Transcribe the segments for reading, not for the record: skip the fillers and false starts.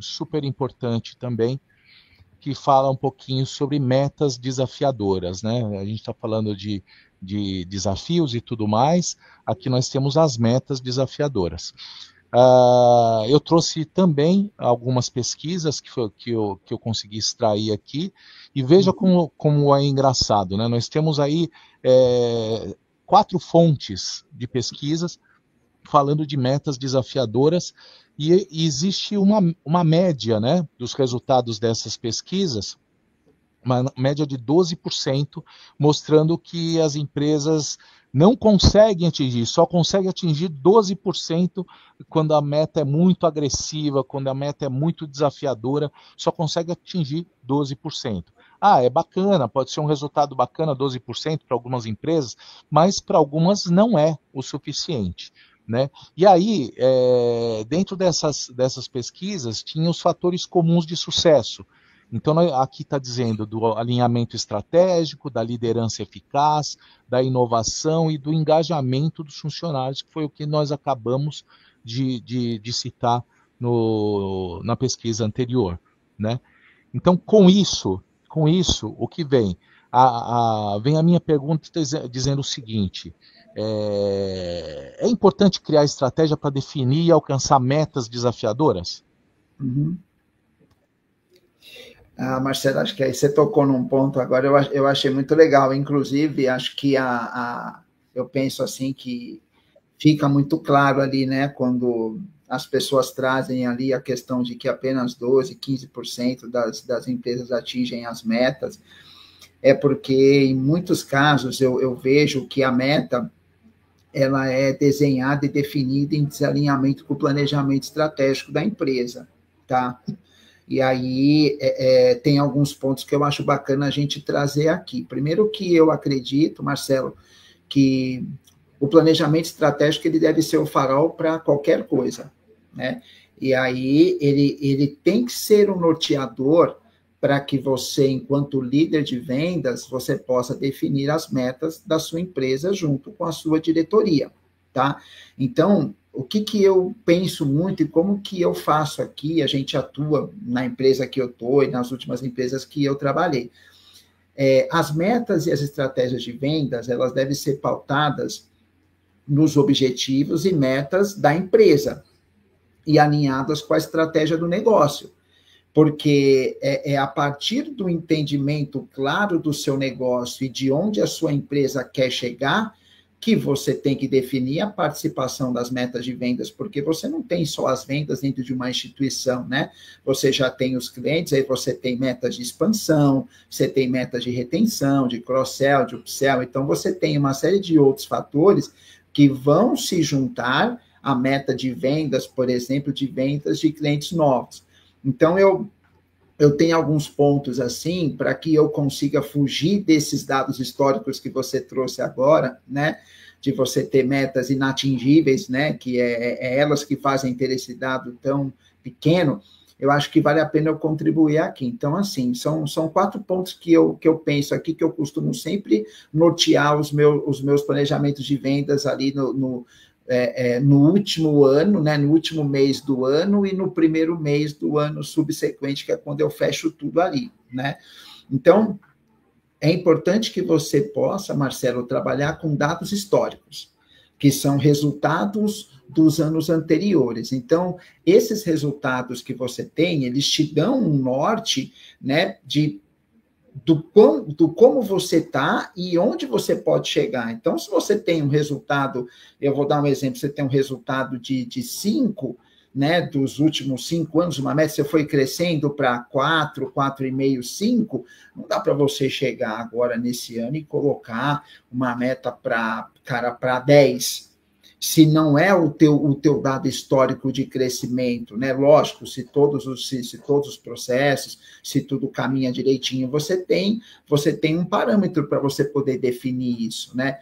super importante também, que fala um pouquinho sobre metas desafiadoras, né? A gente está falando de desafios e tudo mais, aqui nós temos as metas desafiadoras. Eu trouxe também algumas pesquisas que eu consegui extrair aqui, e veja como é engraçado, né? Nós temos aí 4 fontes de pesquisas falando de metas desafiadoras, e existe uma média, né, dos resultados dessas pesquisas, uma média de 12%, mostrando que as empresas não conseguem atingir, só conseguem atingir 12% quando a meta é muito agressiva, quando a meta é muito desafiadora, só consegue atingir 12%. É bacana, pode ser um resultado bacana, 12% para algumas empresas, mas para algumas não é o suficiente, né? E aí, dentro dessas pesquisas, tinha os fatores comuns de sucesso. Então, aqui está dizendo do alinhamento estratégico, da liderança eficaz, da inovação e do engajamento dos funcionários, que foi o que nós acabamos de citar na pesquisa anterior, né? Então, com isso, o que vem? Vem a minha pergunta dizendo o seguinte: é importante criar estratégia para definir e alcançar metas desafiadoras? Uhum. Marcelo, acho que aí você tocou num ponto agora, eu achei muito legal. Inclusive, acho que eu penso assim que fica muito claro ali, né, quando as pessoas trazem ali a questão de que apenas 12%, 15% das empresas atingem as metas, é porque, em muitos casos, eu vejo que a meta ela é desenhada e definida em desalinhamento com o planejamento estratégico da empresa, tá? E aí tem alguns pontos que eu acho bacana a gente trazer aqui. Primeiro que eu acredito, Marcelo, que o planejamento estratégico ele deve ser o farol para qualquer coisa, né? E aí ele tem que ser um norteador para que você, enquanto líder de vendas, você possa definir as metas da sua empresa junto com a sua diretoria, tá? Então, o que eu penso muito e como que eu faço aqui, a gente atua na empresa que eu estou e nas últimas empresas que eu trabalhei. As metas e as estratégias de vendas, elas devem ser pautadas nos objetivos e metas da empresa e alinhadas com a estratégia do negócio, porque é a partir do entendimento claro do seu negócio e de onde a sua empresa quer chegar que você tem que definir a participação das metas de vendas, porque você não tem só as vendas dentro de uma instituição, né? Você já tem os clientes, aí você tem metas de expansão, você tem metas de retenção, de cross-sell, de upsell, então você tem uma série de outros fatores que vão se juntar à meta de vendas, por exemplo, de vendas de clientes novos. Então, eu tenho alguns pontos assim para que eu consiga fugir desses dados históricos que você trouxe agora, né? De você ter metas inatingíveis, né? Que é elas que fazem ter esse dado tão pequeno. Eu acho que vale a pena eu contribuir aqui. Então, assim, são 4 pontos que eu penso aqui, que eu costumo sempre nortear os meus planejamentos de vendas ali no último ano, né, no último mês do ano e no primeiro mês do ano subsequente, que é quando eu fecho tudo ali, né? Então, é importante que você possa, Marcelo, trabalhar com dados históricos, que são resultados dos anos anteriores. Então, esses resultados que você tem, eles te dão um norte, né, do como você está e onde você pode chegar. Então, se você tem um resultado, eu vou dar um exemplo, você tem um resultado de 5, né, dos últimos 5 anos, uma meta, você foi crescendo para 4, 4,5, 5, não dá para você chegar agora nesse ano e colocar uma meta para 10, se não é o teu dado histórico de crescimento, né? Lógico, se todos os processos, se tudo caminha direitinho, você tem um parâmetro para você poder definir isso, né?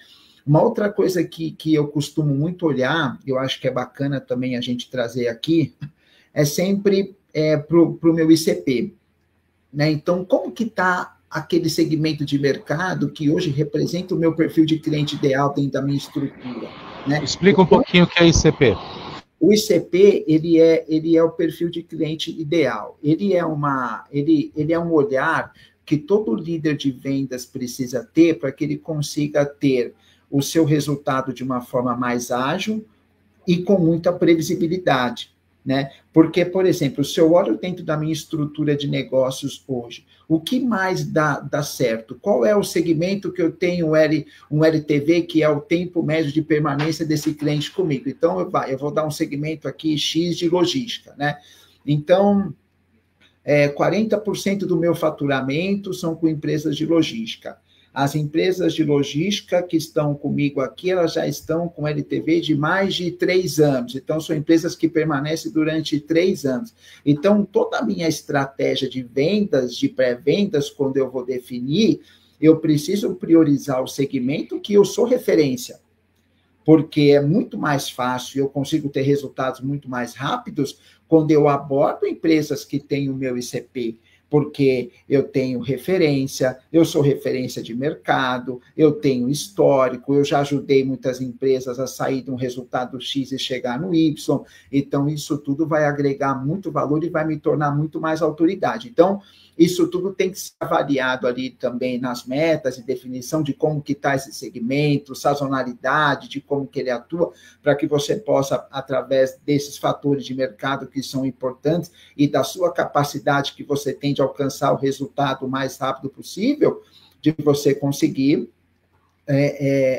Uma outra coisa que eu costumo muito olhar, eu acho que é bacana também a gente trazer aqui, é sempre para o meu ICP, né? Então, como que está aquele segmento de mercado que hoje representa o meu perfil de cliente ideal dentro da minha estrutura? Né? Explica um pouquinho o que é ICP. O ICP, ele é o perfil de cliente ideal. Ele é um olhar que todo líder de vendas precisa ter para que ele consiga ter o seu resultado de uma forma mais ágil e com muita previsibilidade, né? Porque, por exemplo, se eu olho dentro da minha estrutura de negócios hoje, o que mais dá certo? Qual é o segmento que eu tenho um LTV, que é o tempo médio de permanência desse cliente comigo? Então, eu vou dar um segmento aqui X de logística, né? Então, 40% do meu faturamento são com empresas de logística. As empresas de logística que estão comigo aqui, elas já estão com LTV de mais de 3 anos. Então, são empresas que permanecem durante 3 anos. Então, toda a minha estratégia de vendas, de pré-vendas, quando eu vou definir, eu preciso priorizar o segmento que eu sou referência, porque é muito mais fácil, eu consigo ter resultados muito mais rápidos quando eu abordo empresas que têm o meu ICP, porque eu tenho referência, eu sou referência de mercado, eu tenho histórico, eu já ajudei muitas empresas a sair de um resultado X e chegar no Y, então isso tudo vai agregar muito valor e vai me tornar muito mais autoridade. Então, isso tudo tem que ser avaliado ali também nas metas e definição de como que está esse segmento, sazonalidade, de como que ele atua, para que você possa, através desses fatores de mercado que são importantes e da sua capacidade que você tem de alcançar o resultado o mais rápido possível, de você conseguir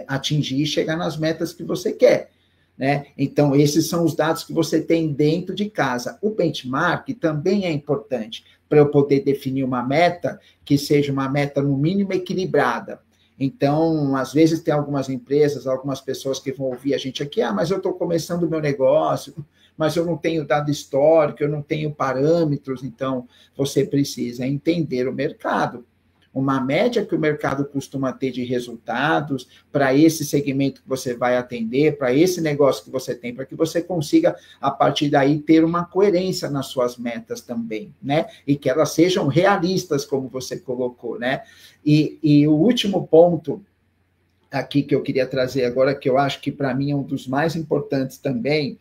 atingir e chegar nas metas que você quer, né? Então, esses são os dados que você tem dentro de casa. O benchmark também é importante para eu poder definir uma meta que seja uma meta, no mínimo, equilibrada. Então, às vezes tem algumas empresas, algumas pessoas que vão ouvir a gente aqui, mas eu estou começando o meu negócio, mas eu não tenho dado histórico, eu não tenho parâmetros, então você precisa entender o mercado. Uma média que o mercado costuma ter de resultados para esse segmento que você vai atender, para esse negócio que você tem, para que você consiga, a partir daí, ter uma coerência nas suas metas também, né? E que elas sejam realistas, como você colocou, né? E o último ponto aqui que eu queria trazer agora, que eu acho que para mim é um dos mais importantes também,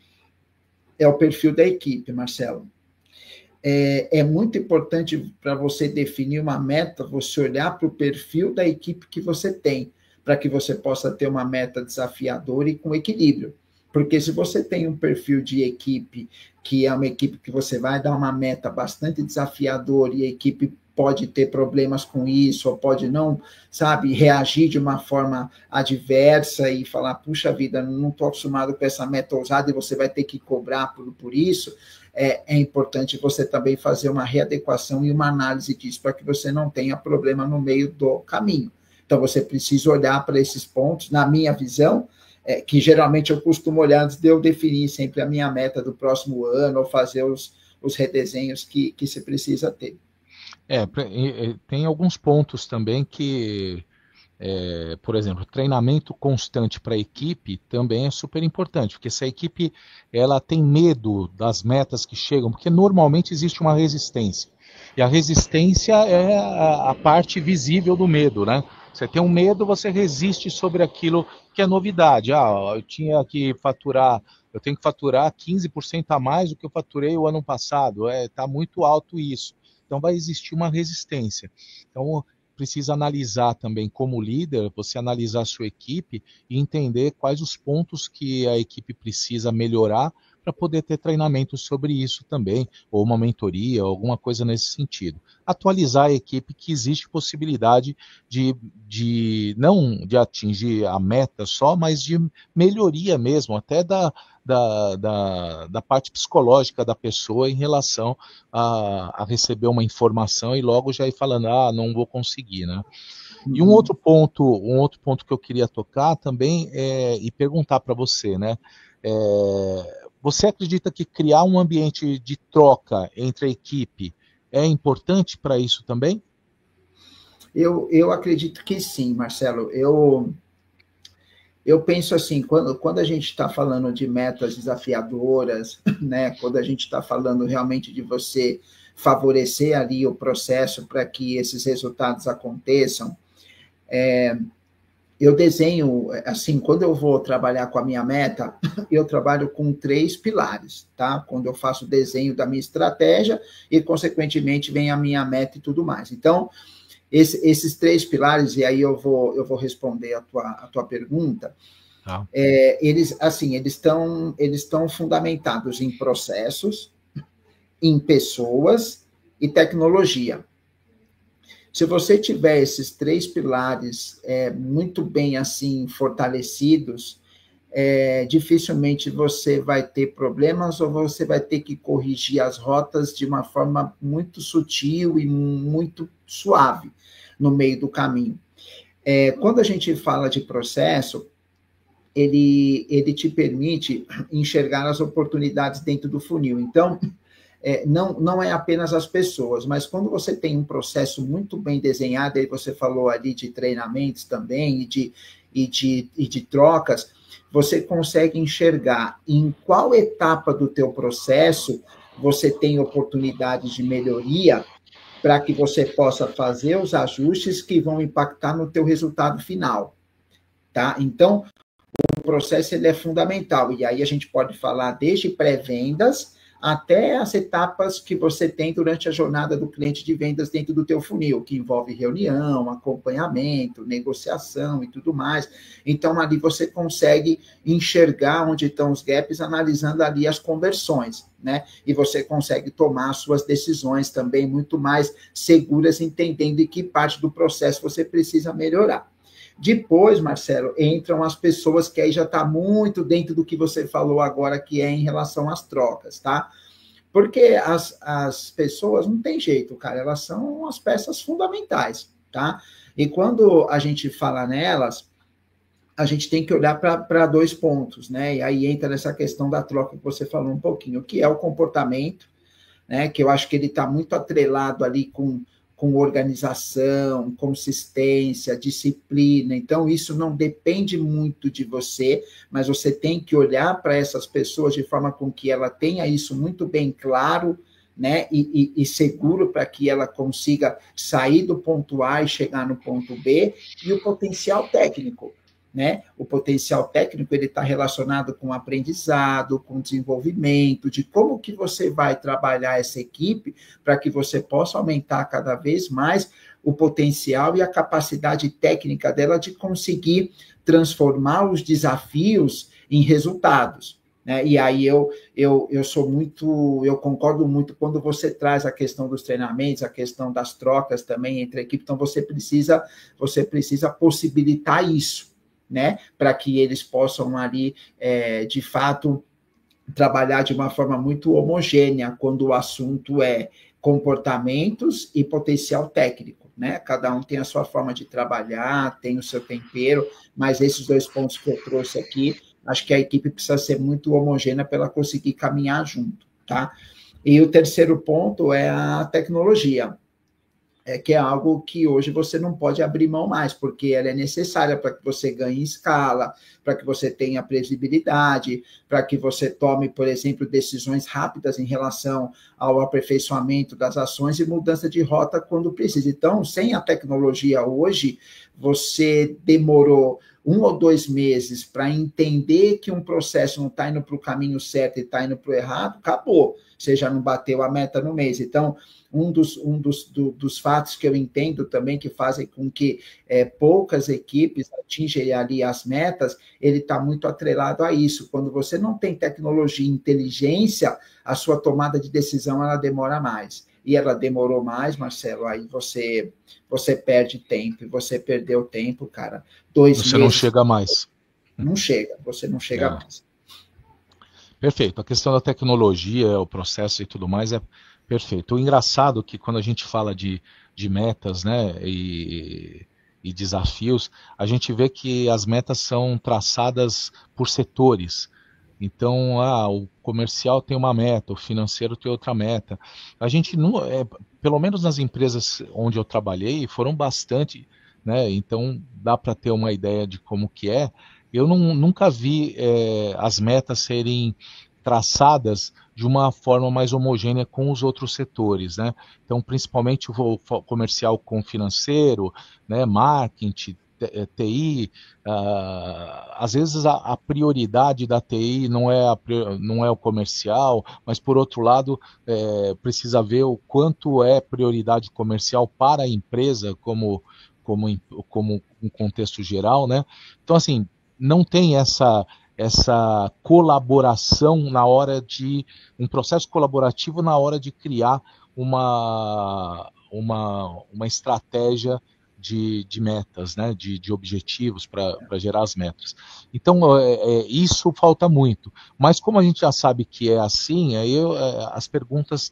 é o perfil da equipe, Marcelo. É muito importante para você definir uma meta, você olhar para o perfil da equipe que você tem, para que você possa ter uma meta desafiadora e com equilíbrio. Porque se você tem um perfil de equipe, que é uma equipe que você vai dar uma meta bastante desafiadora e a equipe pode ter problemas com isso, ou pode não, sabe, reagir de uma forma adversa e falar, puxa vida, não estou acostumado com essa meta ousada e você vai ter que cobrar por isso, é importante você também fazer uma readequação e uma análise disso para que você não tenha problema no meio do caminho. Então, você precisa olhar para esses pontos, na minha visão, que geralmente eu costumo olhar antes de eu definir sempre a minha meta do próximo ano ou fazer os redesenhos que se precisa ter. Tem alguns pontos também que, por exemplo, treinamento constante para a equipe também é super importante, porque se a equipe ela tem medo das metas que chegam, porque normalmente existe uma resistência, e a resistência é a parte visível do medo, né? Você tem um medo, você resiste sobre aquilo que é novidade. Eu tenho que faturar 15% a mais do que eu faturei o ano passado, está muito alto isso. Então vai existir uma resistência. Então precisa analisar também como líder, você analisar a sua equipe e entender quais os pontos que a equipe precisa melhorar para poder ter treinamento sobre isso também, ou uma mentoria, ou alguma coisa nesse sentido. Atualizar a equipe, que existe possibilidade não de atingir a meta só, mas de melhoria mesmo, até da parte psicológica da pessoa em relação a receber uma informação e logo já ir falando, não vou conseguir, né? E um outro ponto que eu queria tocar também e perguntar para você, né? Você acredita que criar um ambiente de troca entre a equipe é importante para isso também? Eu acredito que sim, Marcelo. Eu penso assim, quando a gente está falando de metas desafiadoras, né, quando a gente está falando realmente de você favorecer ali o processo para que esses resultados aconteçam, eu desenho, assim, quando eu vou trabalhar com a minha meta, eu trabalho com 3 pilares, tá? Quando eu faço o desenho da minha estratégia e, consequentemente, vem a minha meta e tudo mais. Então, esses 3 pilares, e aí eu vou responder a tua pergunta, Tá. eles estão fundamentados em processos, em pessoas e tecnologia. Se você tiver esses 3 pilares muito bem assim fortalecidos, dificilmente você vai ter problemas ou você vai ter que corrigir as rotas de uma forma muito sutil e muito suave no meio do caminho. Quando a gente fala de processo, ele te permite enxergar as oportunidades dentro do funil. Então, não é apenas as pessoas, mas quando você tem um processo muito bem desenhado, aí você falou ali de treinamentos também e de trocas, você consegue enxergar em qual etapa do teu processo você tem oportunidades de melhoria para que você possa fazer os ajustes que vão impactar no teu resultado final, tá? Então, o processo ele é fundamental, e aí a gente pode falar desde pré-vendas até as etapas que você tem durante a jornada do cliente de vendas dentro do teu funil, que envolve reunião, acompanhamento, negociação e tudo mais. Então, ali você consegue enxergar onde estão os gaps, analisando ali as conversões, né? E você consegue tomar suas decisões também muito mais seguras, entendendo em que parte do processo você precisa melhorar. Depois, Marcelo, entram as pessoas que aí já está muito dentro do que você falou agora, que é em relação às trocas, tá? Porque as pessoas não tem jeito, cara, elas são as peças fundamentais, tá? E quando a gente fala nelas, a gente tem que olhar para 2 pontos, né? E aí entra nessa questão da troca que você falou um pouquinho, que é o comportamento, né? Que eu acho que ele está muito atrelado ali com organização, consistência, disciplina. Então, isso não depende muito de você, mas você tem que olhar para essas pessoas de forma com que ela tenha isso muito bem claro, né, e seguro para que ela consiga sair do ponto A e chegar no ponto B, e o potencial técnico. Né? O potencial técnico ele está relacionado com aprendizado, com desenvolvimento, de como que você vai trabalhar essa equipe para que você possa aumentar cada vez mais o potencial e a capacidade técnica dela de conseguir transformar os desafios em resultados. Né? E aí eu concordo muito quando você traz a questão dos treinamentos, a questão das trocas também entre a equipe, então você precisa possibilitar isso, né, para que eles possam ali, de fato, trabalhar de uma forma muito homogênea quando o assunto é comportamentos e potencial técnico, né? Cada um tem a sua forma de trabalhar, tem o seu tempero, mas esses 2 pontos que eu trouxe aqui, acho que a equipe precisa ser muito homogênea para ela conseguir caminhar junto, tá? E o terceiro ponto é a tecnologia, que é algo que hoje você não pode abrir mão mais, porque ela é necessária para que você ganhe escala, para que você tenha previsibilidade, para que você tome, por exemplo, decisões rápidas em relação ao aperfeiçoamento das ações e mudança de rota quando precisa. Então, sem a tecnologia hoje, você demorou 1 ou 2 meses para entender que um processo não está indo para o caminho certo e está indo para o errado, acabou. Você já não bateu a meta no mês. Então, um dos fatos que eu entendo também que fazem com que poucas equipes atingem ali as metas, ele está muito atrelado a isso. Quando você não tem tecnologia e inteligência, a sua tomada de decisão ela demora mais. E ela demorou mais, Marcelo, aí você perde tempo, e você perdeu tempo, cara. 2 meses... Você não chega mais. Não chega, você não chega mais. Perfeito. A questão da tecnologia, o processo e tudo mais é perfeito. O engraçado é que quando a gente fala de metas, né, e desafios, a gente vê que as metas são traçadas por setores. Então, o comercial tem uma meta, o financeiro tem outra meta. A gente não, pelo menos nas empresas onde eu trabalhei, foram bastante, né? Então dá para ter uma ideia de como que é. Eu nunca vi as metas serem traçadas de uma forma mais homogênea com os outros setores, né? Então, principalmente o comercial com o financeiro, né? Marketing, TI, às vezes a prioridade da TI não é o comercial, mas por outro lado, precisa ver o quanto é prioridade comercial para a empresa, como um contexto geral, né? Então, assim, não tem essa colaboração um processo colaborativo na hora de criar uma estratégia de metas, né, de objetivos para gerar as metas. Então, isso falta muito. Mas como a gente já sabe que é assim, as perguntas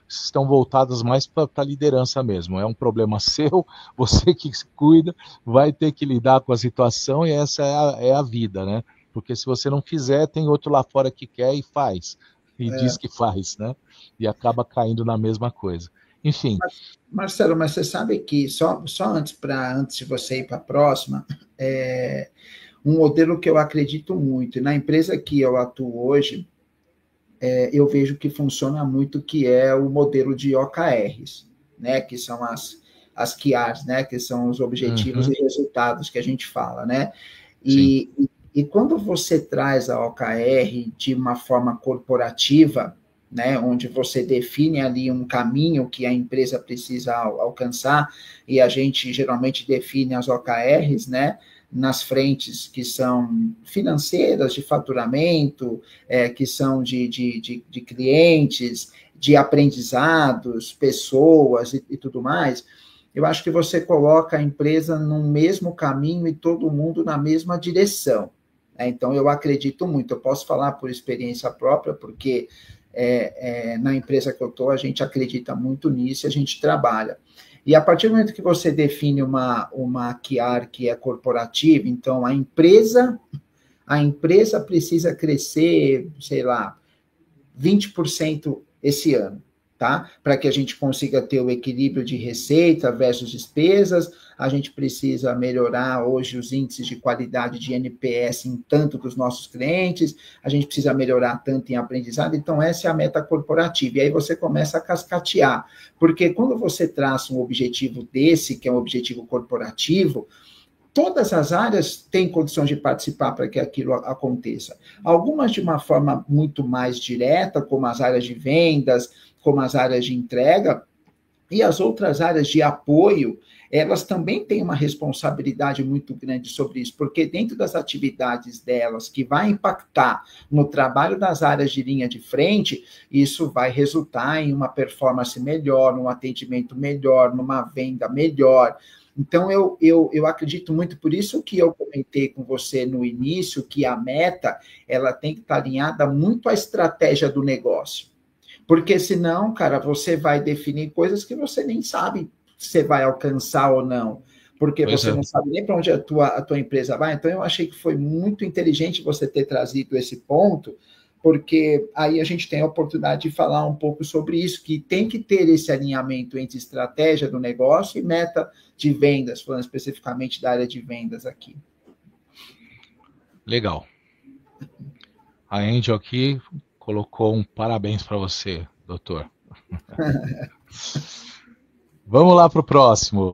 estão voltadas mais para a liderança mesmo. É um problema seu, você que se cuida, vai ter que lidar com a situação e essa é a vida, né? Porque se você não fizer, tem outro lá fora que quer e faz. E diz que faz, né? E acaba caindo na mesma coisa. Enfim. Marcelo, mas você sabe que, só antes de você ir para a próxima, um modelo que eu acredito muito, e na empresa que eu atuo hoje, eu vejo que funciona muito, que é o modelo de OKRs, né, que são as QRs, né, que são os objetivos e resultados que a gente fala, né? E quando você traz a OKR de uma forma corporativa, né, onde você define ali um caminho que a empresa precisa alcançar, e a gente geralmente define as OKRs, né, nas frentes que são financeiras, de faturamento, que são de clientes, de aprendizados, pessoas e tudo mais. Eu acho que você coloca a empresa no mesmo caminho e todo mundo na mesma direção. Então, eu acredito muito. Eu posso falar por experiência própria, porque na empresa que eu estou, a gente acredita muito nisso e a gente trabalha. E a partir do momento que você define uma QR que é corporativa, então a empresa precisa crescer, sei lá, 20% esse ano, tá? Para que a gente consiga ter o equilíbrio de receita versus despesas, a gente precisa melhorar hoje os índices de qualidade de NPS em tanto dos nossos clientes, a gente precisa melhorar tanto em aprendizado, então essa é a meta corporativa, e aí você começa a cascatear, porque quando você traça um objetivo desse, que é um objetivo corporativo, todas as áreas têm condições de participar para que aquilo aconteça. Algumas de uma forma muito mais direta, como as áreas de vendas, como as áreas de entrega, e as outras áreas de apoio, elas também têm uma responsabilidade muito grande sobre isso, porque dentro das atividades delas, que vai impactar no trabalho das áreas de linha de frente, isso vai resultar em uma performance melhor, num atendimento melhor, numa venda melhor. Então, eu acredito muito, por isso que eu comentei com você no início, que a meta, ela tem que estar alinhada muito à estratégia do negócio. Porque senão, cara, você vai definir coisas que você nem sabe se você vai alcançar ou não, porque você não sabe nem para onde a tua empresa vai. Então, eu achei que foi muito inteligente você ter trazido esse ponto, porque aí a gente tem a oportunidade de falar um pouco sobre isso, que tem que ter esse alinhamento entre estratégia do negócio e meta de vendas, falando especificamente da área de vendas aqui. Legal. A Angel aqui colocou um parabéns para você, doutor. Vamos lá para o próximo.